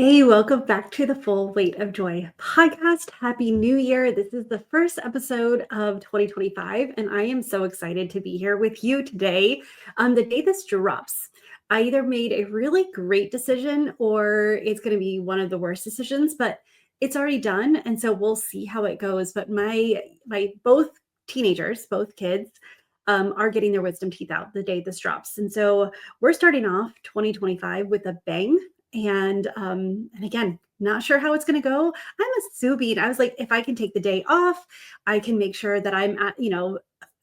Hey, welcome back to the Full Weight of Joy podcast. Happy New Year. This is the first episode of 2025, and I am so excited to be here with you today. The day this drops, I either made a really great decision or it's going to be one of the worst decisions, but it's already done. And so we'll see how it goes. But my both teenagers, both kids, are getting their wisdom teeth out the day this drops. And so we're starting off 2025 with a bang. And again, not sure how it's going to go. I'm assuming I was like, if I can take the day off, I can make sure that I'm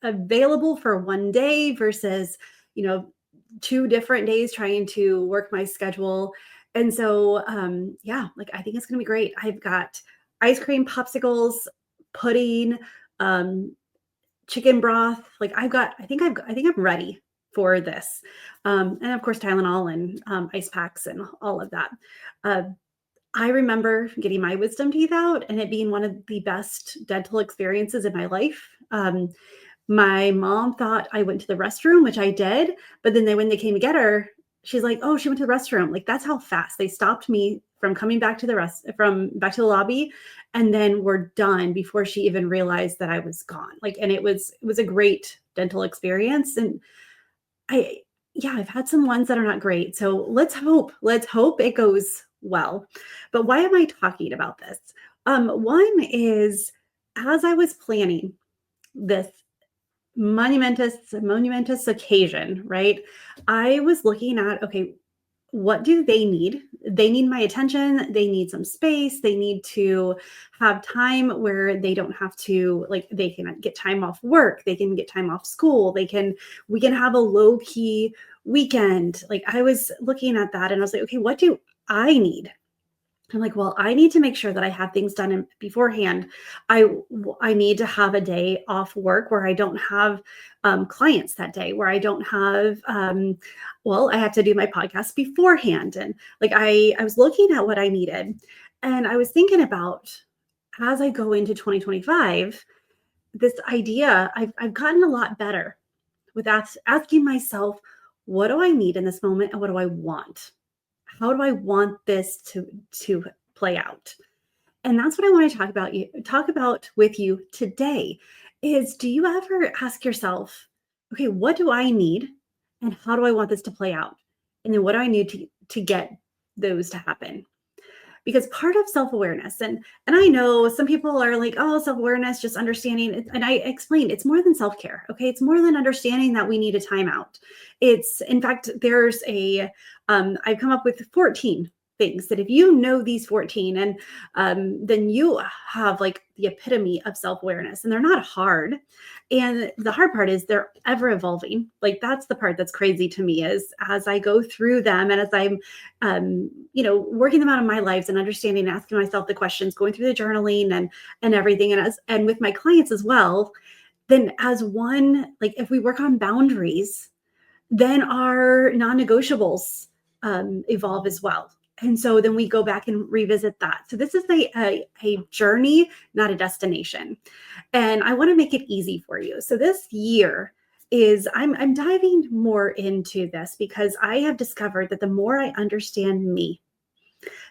available for one day versus, you know, two different days trying to work my schedule. And so, yeah, like I think it's going to be great. I've got ice cream, popsicles, pudding, um, chicken broth. Like I think I'm ready for this. And of course, Tylenol and ice packs and all of that. Uh, I remember getting my wisdom teeth out and it being one of the best dental experiences in my life. My mom thought I went to the restroom, which I did, but then when they came to get her, she's like, "Oh, she went to the restroom." Like that's how fast they stopped me from coming back to back to the lobby, and then we're done before she even realized that I was gone. Like, and it was a great dental experience, and I yeah, I've had some ones that are not great. So let's hope it goes well. But why am I talking about this? One is as I was planning this monumentous occasion, right? I was looking at, okay, what do they need? They need my attention. They need some space. They need to have time where they don't have to, like, they can get time off work. They can get time off school. We can have a low key weekend. Like, I was looking at that and I was like, okay, what do I need? I'm like, well, I need to make sure that I have things done beforehand. I need to have a day off work where I don't have clients that day, where I don't have, well, I have to do my podcast beforehand. And like, I was looking at what I needed and I was thinking about as I go into 2025, this idea, I've gotten a lot better with asking myself, what do I need in this moment and what do I want? How do I want this to play out? And that's what I want to talk about with you today is do you ever ask yourself, okay, what do I need and how do I want this to play out? And then what do I need to get those to happen? Because part of self-awareness and I know some people are like, oh, self-awareness, just understanding it, and I explained it's more than self-care. Okay, it's more than understanding that we need a timeout. It's in fact there's a I've come up with 14 things that if you know these 14 and then you have like the epitome of self-awareness, and they're not hard. And the hard part is they're ever evolving. Like that's the part that's crazy to me is as I go through them and as I'm working them out in my lives and understanding, asking myself the questions, going through the journaling and everything, and with my clients as well. Then as one, like if we work on boundaries, then our non-negotiables evolve as well. And so then we go back and revisit that. So this is a journey, not a destination. And I want to make it easy for you. So this year is I'm diving more into this because I have discovered that the more I understand me,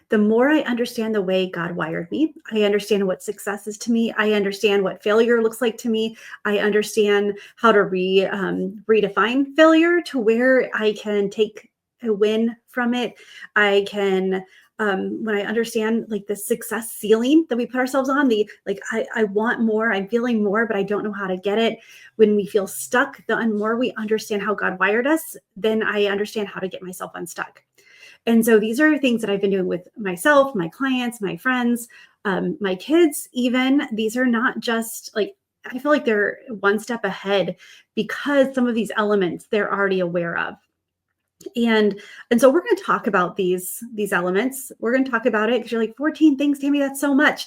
the more I understand the way God wired me, I understand what success is to me. I understand what failure looks like to me. I understand how to redefine failure to where I can take a win from it. I can, when I understand like the success ceiling that we put ourselves on, the like, I want more, I'm feeling more, but I don't know how to get it. When we feel stuck, the more we understand how God wired us, then I understand how to get myself unstuck. And so these are things that I've been doing with myself, my clients, my friends, my kids, even. These are not just like, I feel like they're one step ahead because some of these elements they're already aware of. And so we're going to talk about these elements. We're going to talk about it because you're like 14 things, Tami, that's so much.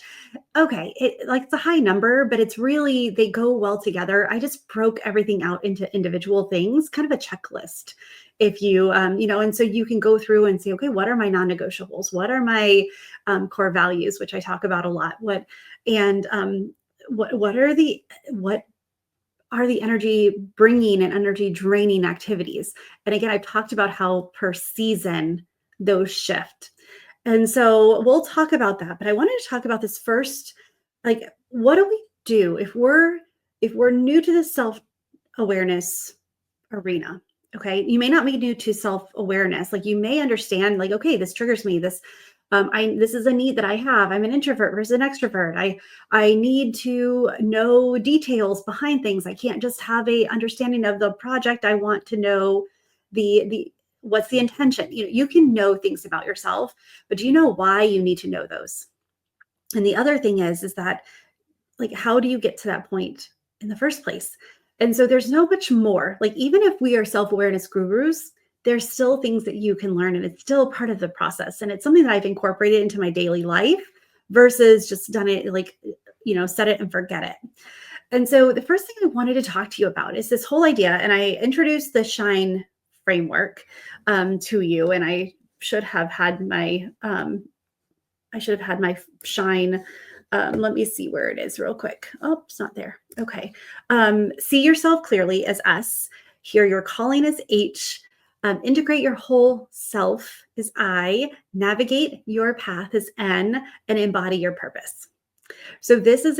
Okay, it's a high number, but it's really they go well together. I just broke everything out into individual things, kind of a checklist. If you and so you can go through and say, okay, what are my non-negotiables? What are my core values, which I talk about a lot? What are the energy bringing and energy draining activities? And again, I've talked about how per season those shift. And so we'll talk about that. But I wanted to talk about this first. Like, what do we do if we're new to the self-awareness arena? Okay. You may not be new to self-awareness. Like, you may understand, like, okay, this triggers me. This is a need that I have. I'm an introvert versus an extrovert. I need to know details behind things. I can't just have a understanding of the project. I want to know the what's the intention. You can know things about yourself, but do you know why you need to know those? And the other thing is that, like, how do you get to that point in the first place? And so there's no much more. Like, even if we are self-awareness gurus, there's still things that you can learn, and it's still part of the process. And it's something that I've incorporated into my daily life versus just done it like, set it and forget it. And so the first thing I wanted to talk to you about is this whole idea. And I introduced the SHINE framework to you, and should have had my SHINE. Let me see where it is real quick. Oh, it's not there. Okay. See yourself clearly as S. Hear your calling as H. Integrate your whole self as I. Navigate your path as N, and embody your purpose. So this is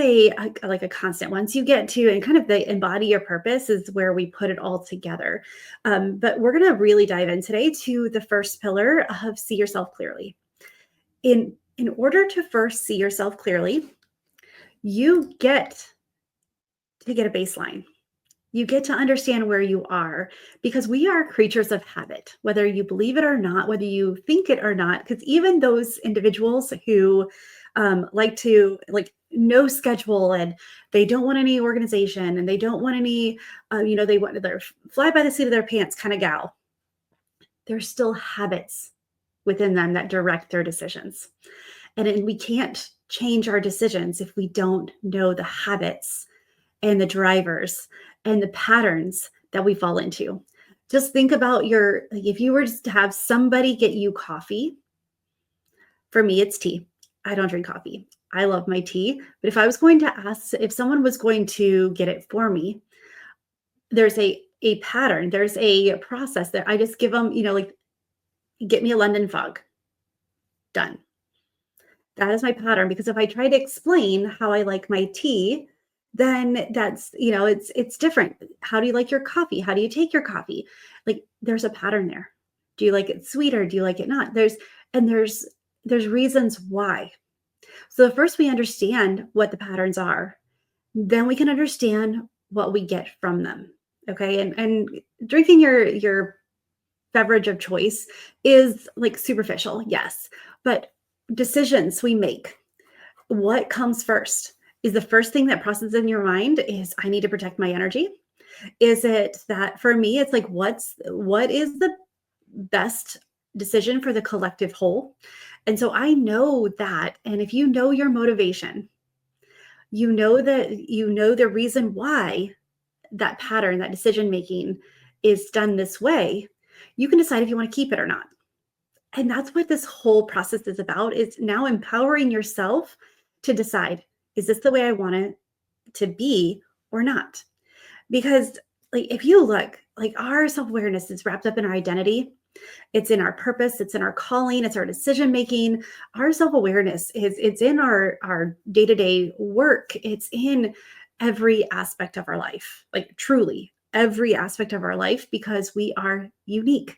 like a constant. Once you get to, and kind of the embody your purpose is where we put it all together. But we're going to really dive in today to the first pillar of see yourself clearly. In order to first see yourself clearly, you get to get a baseline. You get to understand where you are, because we are creatures of habit, whether you believe it or not, whether you think it or not. Because even those individuals who like to no schedule, and they don't want any organization, and they don't want any, they're fly by the seat of their pants kind of gal. There's still habits within them that direct their decisions. And we can't change our decisions if we don't know the habits and the drivers and the patterns that we fall into. Just think about if you were to have somebody get you coffee. For me, it's tea. I don't drink coffee. I love my tea. But if I was going to ask, if someone was going to get it for me, there's a pattern. There's a process that I just give them, get me a London fog. Done. That is my pattern, because if I try to explain how I like my tea, then that's, it's different. How do you like your coffee? How do you take your coffee? Like, there's a pattern there. Do you like it sweeter? Do you like it not? There's reasons why. So first we understand what the patterns are, then we can understand what we get from them. Okay. And drinking your beverage of choice is like superficial. Yes. But decisions we make, what comes first? Is the first thing that processes in your mind is, I need to protect my energy? Is it that, for me, it's like, what is the best decision for the collective whole? And so I know that. And if you know your motivation, you know the reason why that pattern, that decision making is done this way, you can decide if you want to keep it or not. And that's what this whole process is about, is now empowering yourself to decide, is this the way I want it to be or not? Because, like, if you look, like, our self-awareness is wrapped up in our identity. It's in our purpose. It's in our calling. It's our decision-making. Our self-awareness it's in our day-to-day work. It's in every aspect of our life, like truly every aspect of our life, because we are unique.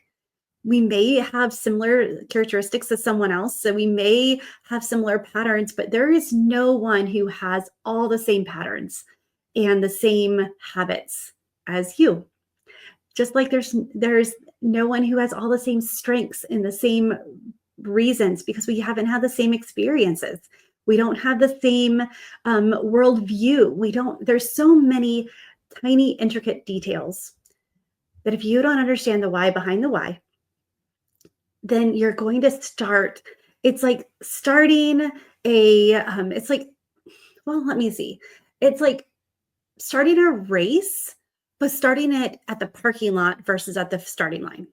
We may have similar characteristics as someone else, so we may have similar patterns, but there is no one who has all the same patterns and the same habits as you. Just like there's no one who has all the same strengths and the same reasons, because we haven't had the same experiences. We don't have the same worldview. There's so many tiny, intricate details that if you don't understand the why behind the why, then you're going to start. It's like starting it's like, well, let me see. It's like starting a race, but starting it at the parking lot versus at the starting line.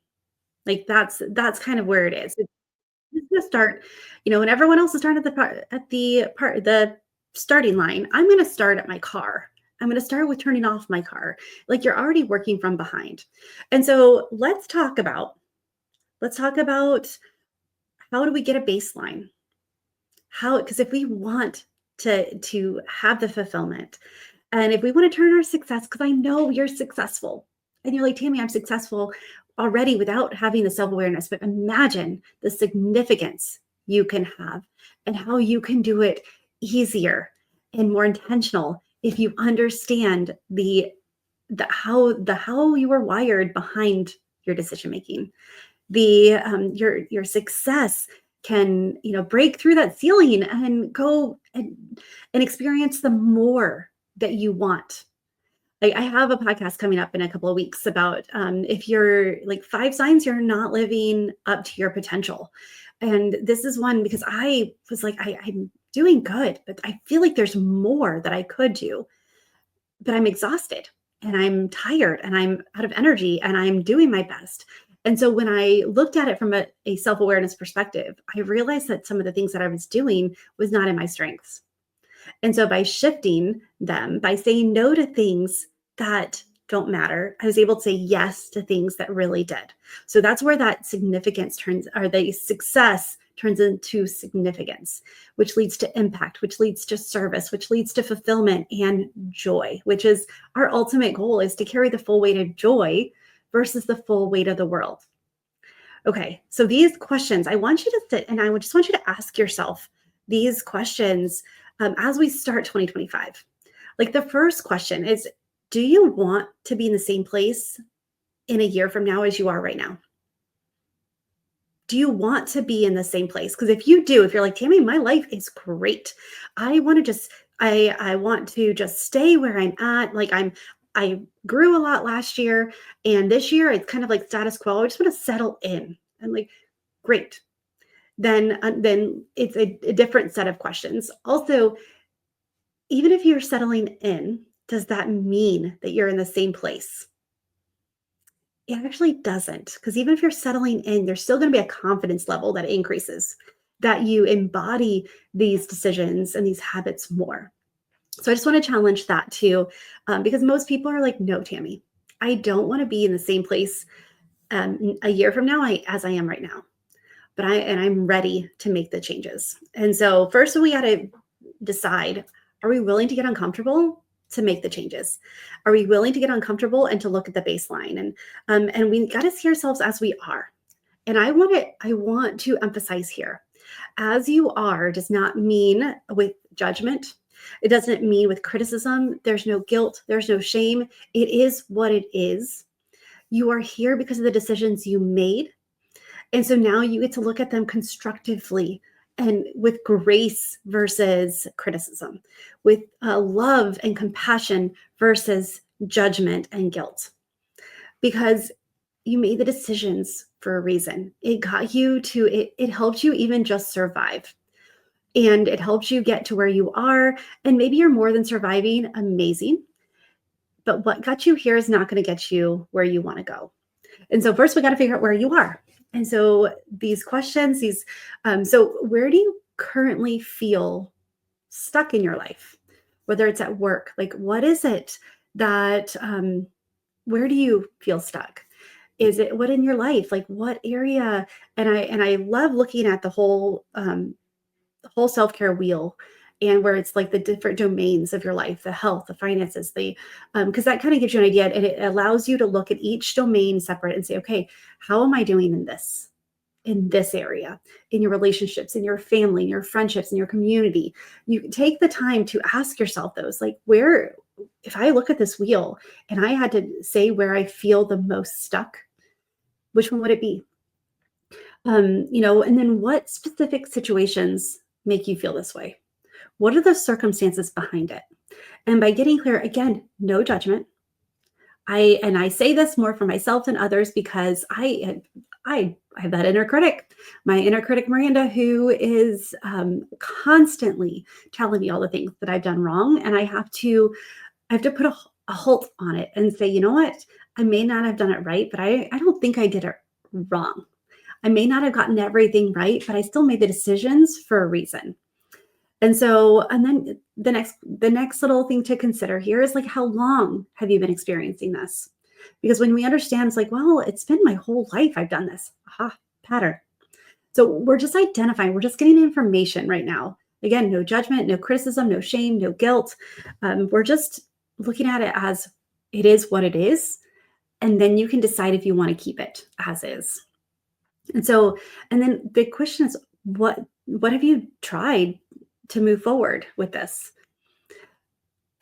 Like, that's kind of where it is. It's going to start, when everyone else is starting at the starting line, I'm going to start at my car. I'm going to start with turning off my car. Like, you're already working from behind. And so let's talk about how do we get a baseline? How, because if we want to have the fulfillment, and if we want to turn our success, because I know you're successful, and you're like, Tammy, I'm successful already without having the self-awareness, but imagine the significance you can have and how you can do it easier and more intentional if you understand the how you are wired behind your decision making. Your success can, break through that ceiling and go and experience the more that you want. Like, I have a podcast coming up in a couple of weeks about, if you're like 5 signs you're not living up to your potential. And this is one because I was like, I'm doing good, but I feel like there's more that I could do, but I'm exhausted and I'm tired and I'm out of energy and I'm doing my best. And so when I looked at it from a self-awareness perspective, I realized that some of the things that I was doing was not in my strengths. And so by shifting them, by saying no to things that don't matter, I was able to say yes to things that really did. So that's where that significance turns, or the success turns into significance, which leads to impact, which leads to service, which leads to fulfillment and joy, which is our ultimate goal, is to carry the full weight of joy versus the full weight of the world. Okay, so these questions, I want you to sit and I just want you to ask yourself these questions as we start 2025. Like, the first question is, do you want to be in the same place in a year from now as you are right now? Do you want to be in the same place? Because if you do, if you're like, Tammy, my life is great. I want to just, I want to just stay where I'm at. Like, I grew a lot last year, and this year it's kind of like status quo. I just want to settle in. And like, great. Then it's a different set of questions. Also, even if you're settling in, does that mean that you're in the same place? It actually doesn't, because even if you're settling in, there's still going to be a confidence level that increases, that you embody these decisions and these habits more. So I just want to challenge that too, because most people are like, no, Tammy, I don't want to be in the same place a year from now as I am right now. But I'm ready to make the changes. And so first we got to decide, are we willing to get uncomfortable to make the changes? Are we willing to get uncomfortable and to look at the baseline? And we got to see ourselves as we are. And I want to emphasize here, as you are does not mean with judgment. It doesn't mean with criticism. There's no guilt. There's no shame. It is what it is. You are here because of the decisions you made. And so now you get to look at them constructively and with grace versus criticism, with love and compassion versus judgment and guilt, because you made the decisions for a reason. It got you to, it helped you even just survive. And it helps you get to where you are. And maybe you're more than surviving. Amazing. But what got you here is not going to get you where you want to go. And so first we got to figure out where you are. And so these questions, so where do you currently feel stuck in your life? Whether it's at work, like what is it that, where do you feel stuck? Is it what in your life? Like what area? And I love looking at the whole self-care wheel, and where it's like the different domains of your life, the health, the finances, because that kind of gives you an idea, and it allows you to look at each domain separate and say, okay, how am I doing in this area, in your relationships, in your family, in your friendships, in your community? You take the time to ask yourself those, like, where, if I look at this wheel and I had to say where I feel the most stuck, which one would it be? And then what specific situations make you feel this way? What are the circumstances behind it? And by getting clear, again, no judgment. I say this more for myself than others because I have that inner critic, my inner critic Miranda, who is constantly telling me all the things that I've done wrong, and I have to put a halt on it and say, you know what? I may not have done it right, but I don't think I did it wrong. I may not have gotten everything right, but I still made the decisions for a reason. And so, and then the next little thing to consider here is like, how long have you been experiencing this? Because when we understand, it's like, well, it's been my whole life I've done this. Aha, pattern. So we're just identifying, we're just getting information right now. Again, no judgment, no criticism, no shame, no guilt. We're just looking at it as it is what it is. And then you can decide if you want to keep it as is. And so, and then the question is, what have you tried to move forward with this?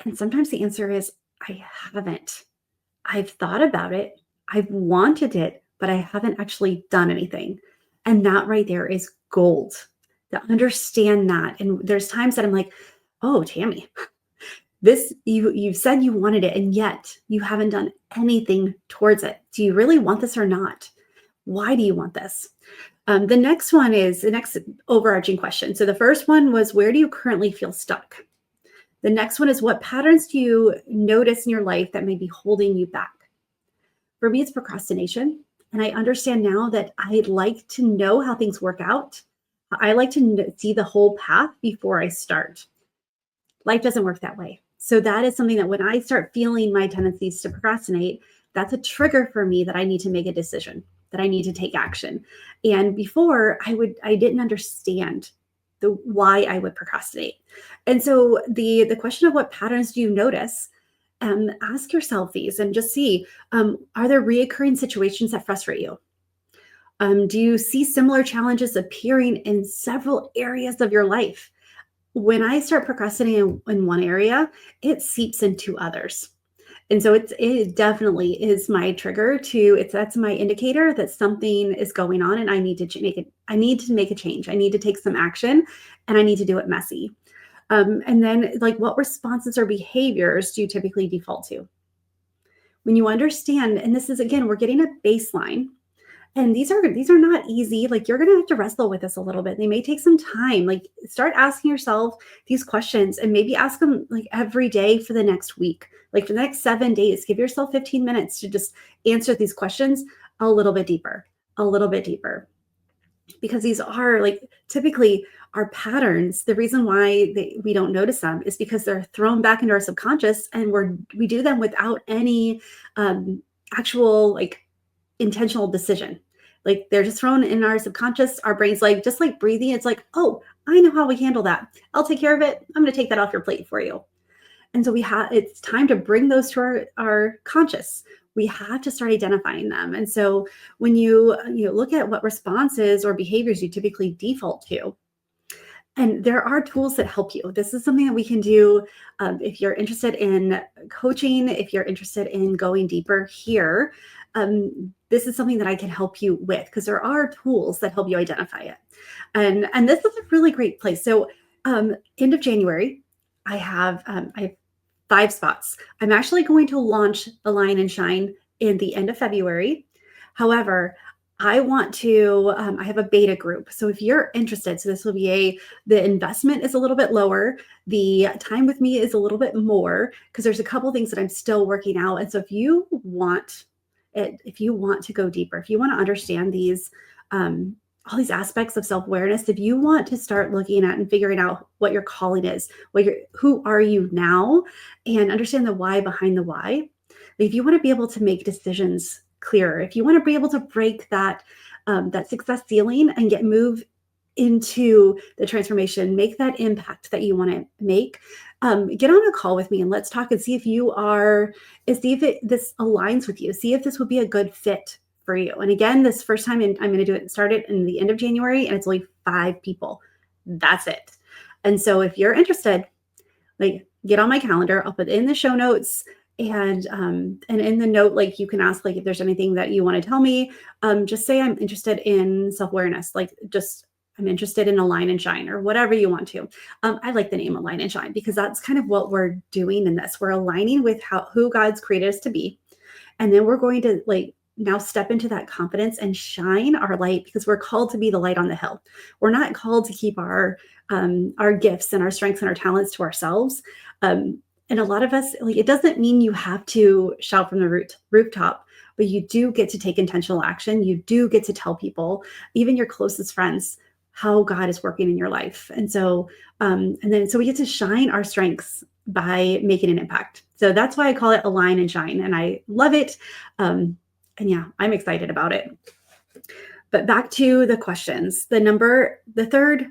And sometimes the answer is, I haven't. I've thought about it, I've wanted it, but I haven't actually done anything. And that right there is gold. To understand that. And there's times that I'm like, oh, Tami, this you've said you wanted it, and yet you haven't done anything towards it. Do you really want this or not? Why do you want this? The next one is the next overarching question. So the first one was, where do you currently feel stuck? The next one is, what patterns do you notice in your life that may be holding you back? For me, it's procrastination. And I understand now that I'd like to know how things work out. I like to see the whole path before I start. Life doesn't work that way. So that is something that when I start feeling my tendencies to procrastinate, that's a trigger for me that I need to make a decision, that I need to take action. And before I didn't understand the why I would procrastinate. And so the question of what patterns do you notice? Ask yourself these and just see, are there reoccurring situations that frustrate you? Do you see similar challenges appearing in several areas of your life? When I start procrastinating in one area, it seeps into others. And so it definitely is my trigger to it's that's my indicator that something is going on and I need to make it. I need to make a change. I need to take some action and I need to do it messy. And then, like, what responses or behaviors do you typically default to? When you understand, and this is again, we're getting a baseline, and these are not easy. Like, you're gonna have to wrestle with this a little bit. They may take some time. Like, start asking yourself these questions, and maybe ask them like every day for the next week, like for the next 7 days. Give yourself 15 minutes to just answer these questions a little bit deeper, a little bit deeper because these are like typically our patterns. The reason why we don't notice them is because they're thrown back into our subconscious, and we do them without any actual like intentional decision. Like, they're just thrown in our subconscious. Our brain's like, just like breathing, it's like, oh, I know how we handle that. I'll take care of it. I'm going to take that off your plate for you. And so it's time to bring those to our conscious. We have to start identifying them. And so when you look at what responses or behaviors you typically default to, and there are tools that help you. This is something that we can do if you're interested in coaching, if you're interested in going deeper here. This is something that I can help you with because there are tools that help you identify it. And this is a really great place. So end of January, I have 5 spots. I'm actually going to launch Align and Shine in the end of February. However, I want to, I have a beta group. So if you're interested, so this will be the investment is a little bit lower. The time with me is a little bit more because there's a couple things that I'm still working out. And so if you want to go deeper, if you want to understand these, all these aspects of self-awareness, if you want to start looking at and figuring out what your calling is, who are you now, and understand the why behind the why, if you want to be able to make decisions clearer, if you want to be able to break that success ceiling and move into the transformation, make that impact that you want to make, get on a call with me and let's talk and see if this aligns with you. See if this would be a good fit for you. And again, this first time I'm going to start it in the end of January, and it's only 5 people. That's it. And so if you're interested, like, get on my calendar. I'll put it in the show notes. And in the note, like, you can ask, like, if there's anything that you want to tell me. Just say I'm interested in self-awareness. Like, just I'm interested in Align and Shine or whatever you want to. I like the name Align and Shine because that's kind of what we're doing in this. We're aligning with who God's created us to be. And then we're going to now step into that confidence and shine our light because we're called to be the light on the hill. We're not called to keep our gifts and our strengths and our talents to ourselves. And a lot of us, it doesn't mean you have to shout from the rooftop, but you do get to take intentional action. You do get to tell people, even your closest friends, how God is working in your life. And so, so we get to shine our strengths by making an impact. So that's why I call it Align and Shine. And I love it. And yeah, I'm excited about it. But back to the questions. The third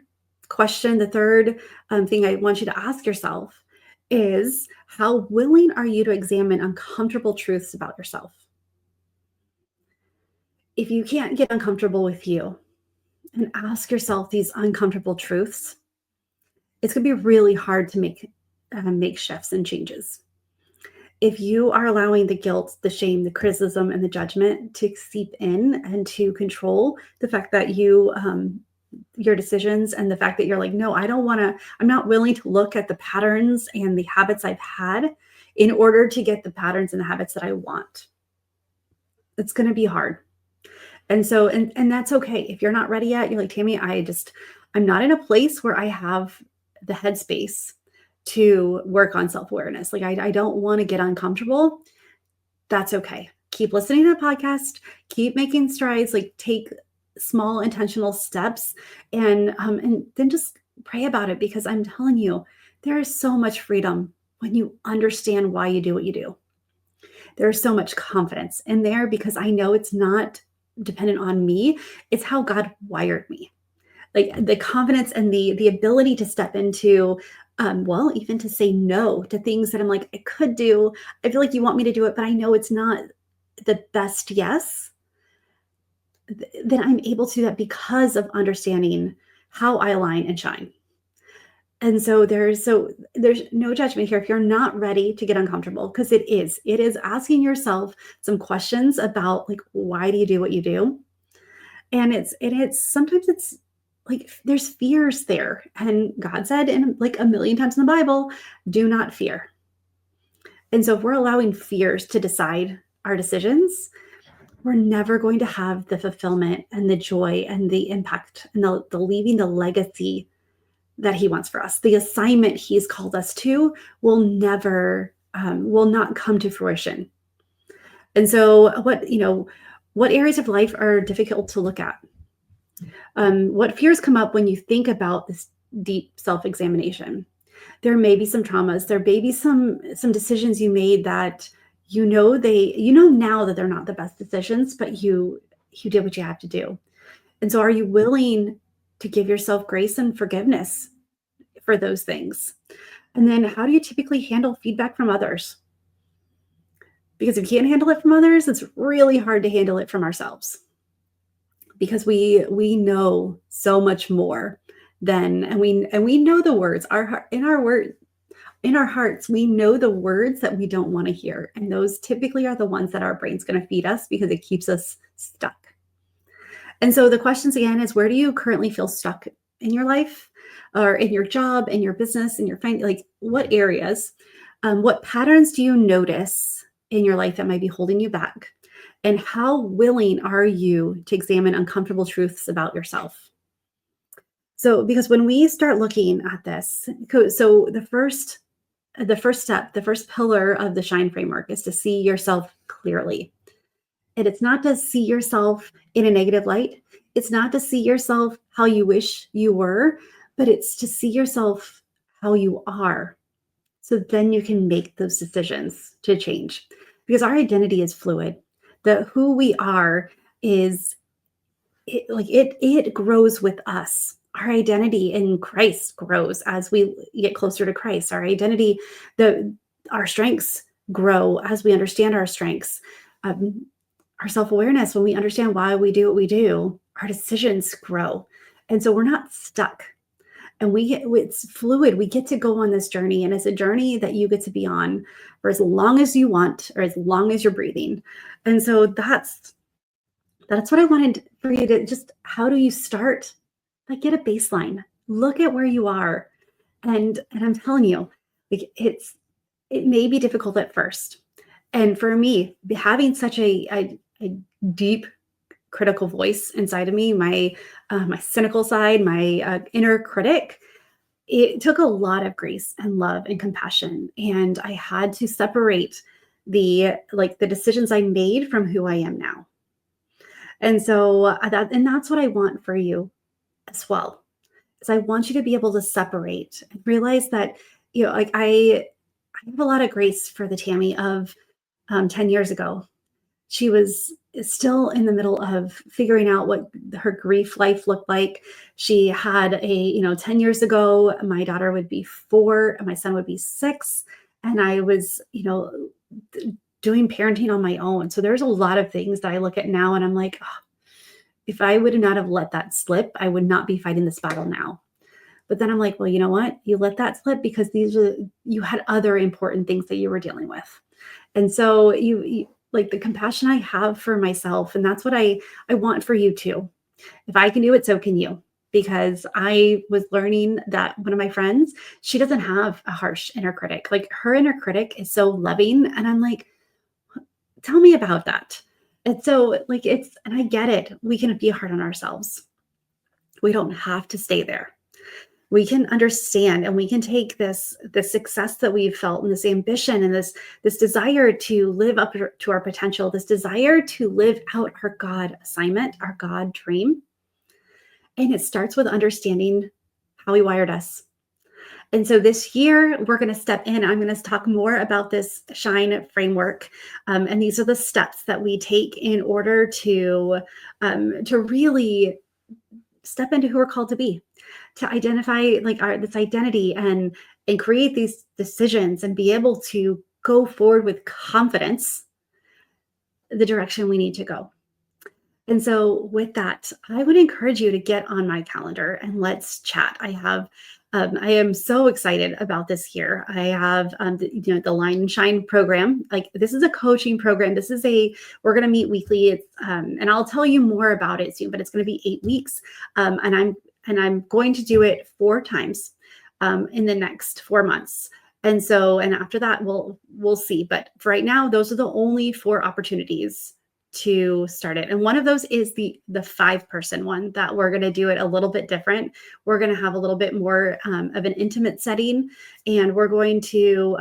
question, the third thing I want you to ask yourself is, how willing are you to examine uncomfortable truths about yourself? If you can't get uncomfortable with you and ask yourself these uncomfortable truths, it's going to be really hard to make shifts and changes. If you are allowing the guilt, the shame, the criticism, and the judgment to seep in and to control the fact that your decisions, and the fact that you're like, no, I don't want to, I'm not willing to look at the patterns and the habits I've had in order to get the patterns and the habits that I want. It's going to be hard. And so, and that's okay. If you're not ready yet, you're like, Tami, I'm not in a place where I have the headspace to work on self-awareness. Like, I don't want to get uncomfortable. That's okay. Keep listening to the podcast, keep making strides, like take small intentional steps, and then just pray about it, because I'm telling you, there is so much freedom when you understand why you do what you do. There's so much confidence in there, because I know it's not dependent on me. It's how God wired me. Like the confidence and the ability to step into, well, even to say no to things that I'm like, I could do. I feel like you want me to do it, but I know it's not the best yes. Then I'm able to do that because of understanding how I align and shine. And so there's no judgment here if you're not ready to get uncomfortable, because it is asking yourself some questions about, like, why do you do what you do? And it's sometimes it's like there's fears there. And God said, in like a million times in the Bible, do not fear. And so if we're allowing fears to decide our decisions, we're never going to have the fulfillment and the joy and the impact and the leaving the legacy that he wants for us. The assignment he's called us to will not come to fruition. And so what areas of life are difficult to look at? What fears come up when you think about this deep self-examination? There may be some traumas. There may be some decisions you made that now that they're not the best decisions, but you did what you have to do. And so are you willing to give yourself grace and forgiveness for those things? And then how do you typically handle feedback from others? Because if you can't handle it from others, it's really hard to handle it from ourselves, because we know so much more and we know the words in our hearts, we know the words that we don't want to hear. And those typically are the ones that our brain's going to feed us, because it keeps us stuck. And so the questions again is, where do you currently feel stuck in your life, or in your job, in your business, in your family? Like, what areas, what patterns do you notice in your life that might be holding you back? And how willing are you to examine uncomfortable truths about yourself? So, because when we start looking at this, so the first step, the first pillar of the Shine framework is to see yourself clearly. And it's not to see yourself in a negative light. It's not to see yourself how you wish you were, but it's to see yourself how you are. So then you can make those decisions to change, because our identity is fluid. Who we are it grows with us. Our identity in Christ grows as we get closer to Christ. Our identity, our strengths grow as we understand our strengths. Our self-awareness, when we understand why we do what we do, our decisions grow. And so we're not stuck. And it's fluid. We get to go on this journey. And it's a journey that you get to be on for as long as you want, or as long as you're breathing. And so that's what I wanted for you to just, how do you start? Like, get a baseline, look at where you are. And I'm telling you, like, it may be difficult at first. And for me, having such a deep critical voice inside of me, my cynical side, my inner critic, it took a lot of grace and love and compassion. And I had to separate the decisions I made from who I am now. And so that's what I want for you as well. Is I want you to be able to separate and realize that, I have a lot of grace for the Tami of 10 years ago. She was still in the middle of figuring out what her grief life looked like. She had 10 years ago, my daughter would be 4 and my son would be 6. And I was, doing parenting on my own. So there's a lot of things that I look at now and I'm like, "Oh, if I would not have let that slip, I would not be fighting this battle now." But then I'm like, well, you know what? You let that slip because you had other important things that you were dealing with. And so you like the compassion I have for myself, and that's what I want for you too. If I can do it, so can you. Because I was learning that one of my friends, she doesn't have a harsh inner critic. Like her inner critic is so loving. And I'm like, tell me about that. And so and I get it. We can be hard on ourselves. We don't have to stay there. We can understand and we can take this success that we've felt and this ambition and this desire to live up to our potential, this desire to live out our God assignment, our God dream. And it starts with understanding how he wired us. And so this year, we're going to step in. I'm going to talk more about this Shine framework. And these are the steps that we take in order to really step into who we're called to be, to identify this identity and create these decisions and be able to go forward with confidence the direction we need to go. And so with that, I would encourage you to get on my calendar and let's chat. I am so excited about this year. I have, the Line and Shine program. Like this is a coaching program. We're going to meet weekly. And I'll tell you more about it soon, but it's going to be 8 weeks. And I'm going to do it 4 times in the next 4 months. And after that, we'll see. But for right now, those are the only 4 opportunities to start it. And one of those is the 5-person one that we're going to do it a little bit different. We're going to have a little bit more of an intimate setting, and we're going to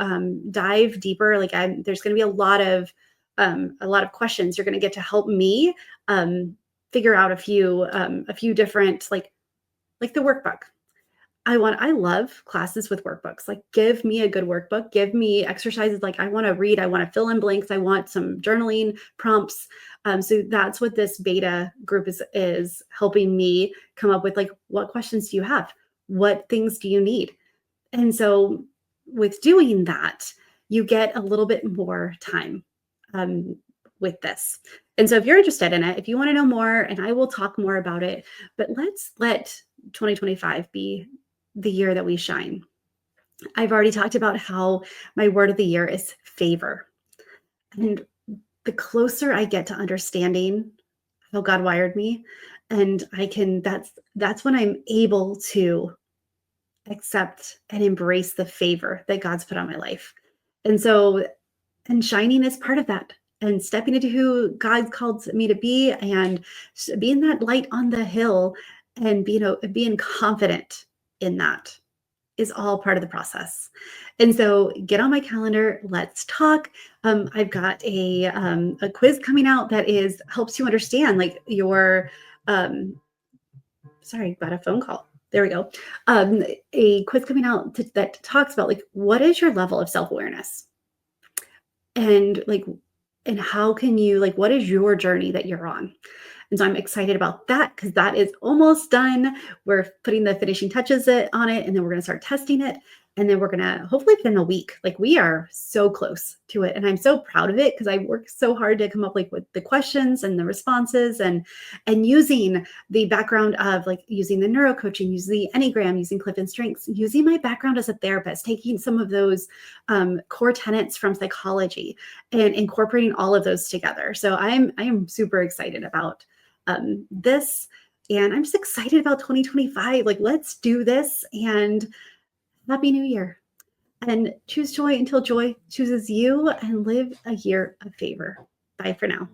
dive deeper. There's going to be a lot of questions. You're going to get to help me figure out a few different like the workbook. I love classes with workbooks. Like give me a good workbook, give me exercises. Like I want to read, I want to fill in blanks. I want some journaling prompts. So that's what this beta group is helping me come up with. Like, what questions do you have? What things do you need? And so with doing that, you get a little bit more time with this. And so if you're interested in it, if you want to know more, and I will talk more about it, but let's let 2025 be the year that we shine. I've already talked about how my word of the year is favor. And the closer I get to understanding how God wired me, and that's when I'm able to accept and embrace the favor that God's put on my life. And shining is part of that. And stepping into who God called me to be and being that light on the hill and being confident in that is all part of the process. And so get on my calendar. Let's talk. I've got a quiz coming out that helps you understand like your, sorry, got a phone call. There we go. A quiz coming out that talks about like, what is your level of self-awareness? And how can you, what is your journey that you're on? And so I'm excited about that because that is almost done. We're putting the finishing touches on it, and then we're going to start testing it. And then we're going to hopefully within a week, we are so close to it. And I'm so proud of it because I worked so hard to come up with the questions and the responses and using the background of using the neurocoaching, using the Enneagram, using Clifton Strengths, using my background as a therapist, taking some of those core tenets from psychology and incorporating all of those together. So I am super excited about this, and I'm just excited about 2025. Let's do this, and Happy New Year. And choose joy until joy chooses you, and live a year of favor. Bye for now.